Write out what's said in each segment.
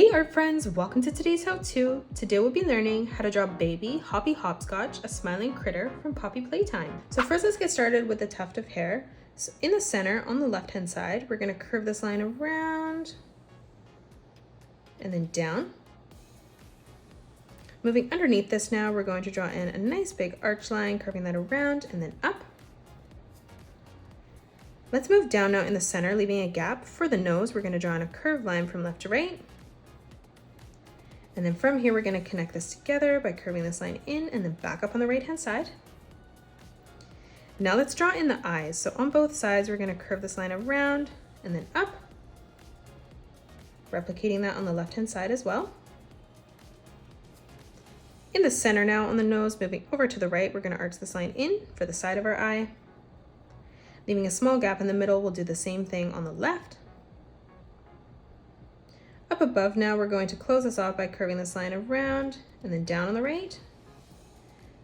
Hey art friends, welcome to today's how-to. Today we'll be learning how to draw baby Hoppy Hopscotch, a smiling critter from Poppy Playtime. So first let's get started with the tuft of hair. So in the center on the left hand side, we're going to curve this line around and then down. Moving underneath this now, we're going to draw in a nice big arch line, curving that around and then up. Let's move down now in the center, leaving a gap. For the nose, we're going to draw in a curved line from left to right. And then from here, we're going to connect this together by curving this line in and then back up on the right-hand side. Now let's draw in the eyes. So on both sides, we're going to curve this line around and then up, replicating that on the left-hand side as well. In the center now on the nose, moving over to the right, we're going to arch this line in for the side of our eye. Leaving a small gap in the middle, we'll do the same thing on the left. Up above now, we're going to close this off by curving this line around and then down on the right.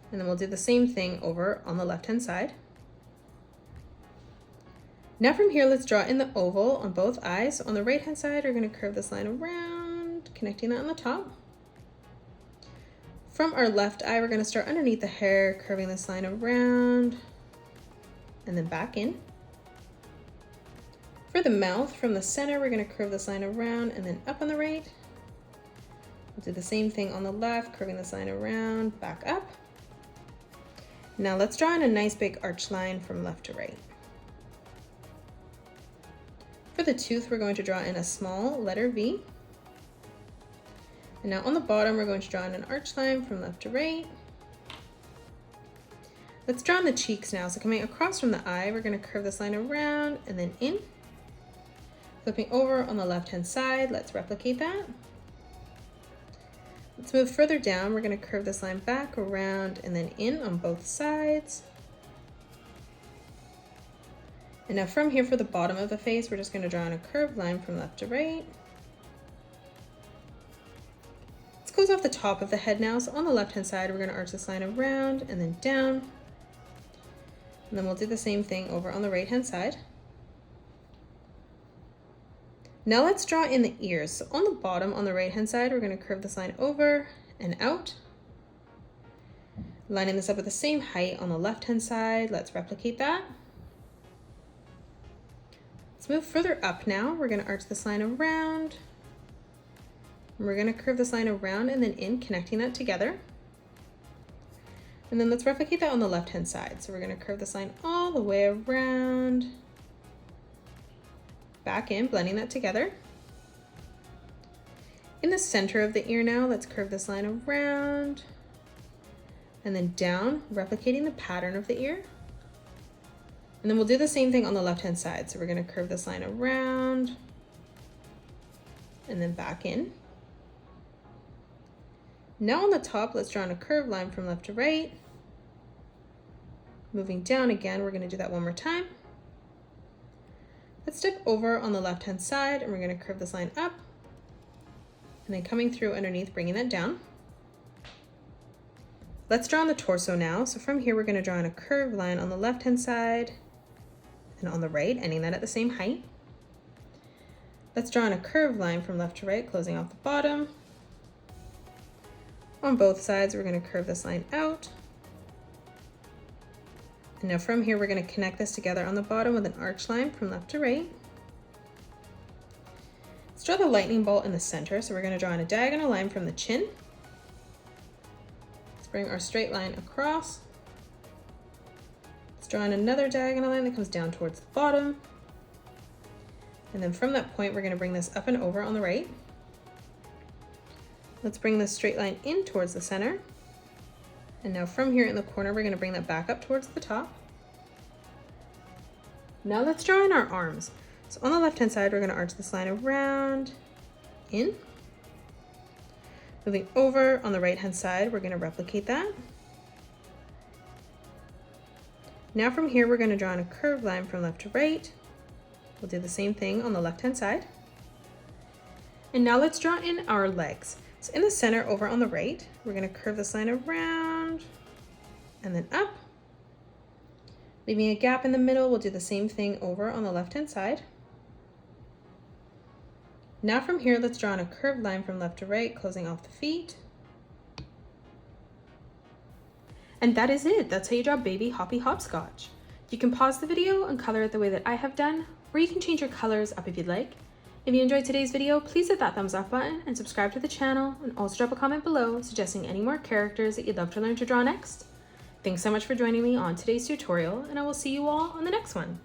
And then we'll do the same thing over on the left-hand side. Now from here, let's draw in the oval on both eyes. So on the right-hand side, we're going to curve this line around, connecting that on the top. From our left eye, we're going to start underneath the hair, curving this line around and then back in. For the mouth, from the center, we're going to curve this line around and then up on the right. We'll do the same thing on the left, curving this line around, back up. Now let's draw in a nice big arch line from left to right. For the tooth, we're going to draw in a small letter V. And now on the bottom, we're going to draw in an arch line from left to right. Let's draw in the cheeks now. So coming across from the eye, we're going to curve this line around and then in. Flipping over on the left-hand side, let's replicate that. Let's move further down. We're going to curve this line back around and then in on both sides. And now from here for the bottom of the face, we're just going to draw in a curved line from left to right. Let's close off the top of the head now. So on the left-hand side, we're going to arch this line around and then down. And then we'll do the same thing over on the right-hand side. Now let's draw in the ears. So on the bottom on the right-hand side, we're going to curve this line over and out. Lining this up at the same height on the left-hand side. Let's replicate that. Let's move further up now. We're going to arch this line around. And we're going to curve this line around and then in, connecting that together. And then let's replicate that on the left-hand side. So we're going to curve this line all the way around, back in, blending that together. In the center of the ear now, let's curve this line around and then down, replicating the pattern of the ear. And then we'll do the same thing on the left-hand side. So we're going to curve this line around and then back in. Now on the top, let's draw in a curved line from left to right. Moving down again, we're going to do that one more time. Let's step over on the left-hand side and we're going to curve this line up and then coming through underneath, bringing that down. Let's draw on the torso now. So from here, we're going to draw in a curved line on the left-hand side and on the right, ending that at the same height. Let's draw in a curved line from left to right, closing off the bottom. On both sides, we're going to curve this line out. And now from here, we're going to connect this together on the bottom with an arch line from left to right. Let's draw the lightning bolt in the center. So we're going to draw in a diagonal line from the chin. Let's bring our straight line across. Let's draw in another diagonal line that comes down towards the bottom. And then from that point, we're going to bring this up and over on the right. Let's bring this straight line in towards the center. And now from here in the corner, we're going to bring that back up towards the top. Now let's draw in our arms. So on the left-hand side, we're going to arch this line around, in. Moving over on the right-hand side, we're going to replicate that. Now from here, we're going to draw in a curved line from left to right. We'll do the same thing on the left-hand side. And now let's draw in our legs. So in the center over on the right, we're going to curve this line around and then up. Leaving a gap in the middle, we'll do the same thing over on the left-hand side. Now from here, let's draw on a curved line from left to right, closing off the feet. And that is it. That's how you draw baby Hoppy Hopscotch. You can pause the video and color it the way that I have done, or you can change your colors up if you'd like. If you enjoyed today's video, please hit that thumbs up button and subscribe to the channel, and also drop a comment below suggesting any more characters that you'd love to learn to draw next. Thanks so much for joining me on today's tutorial, and I will see you all on the next one.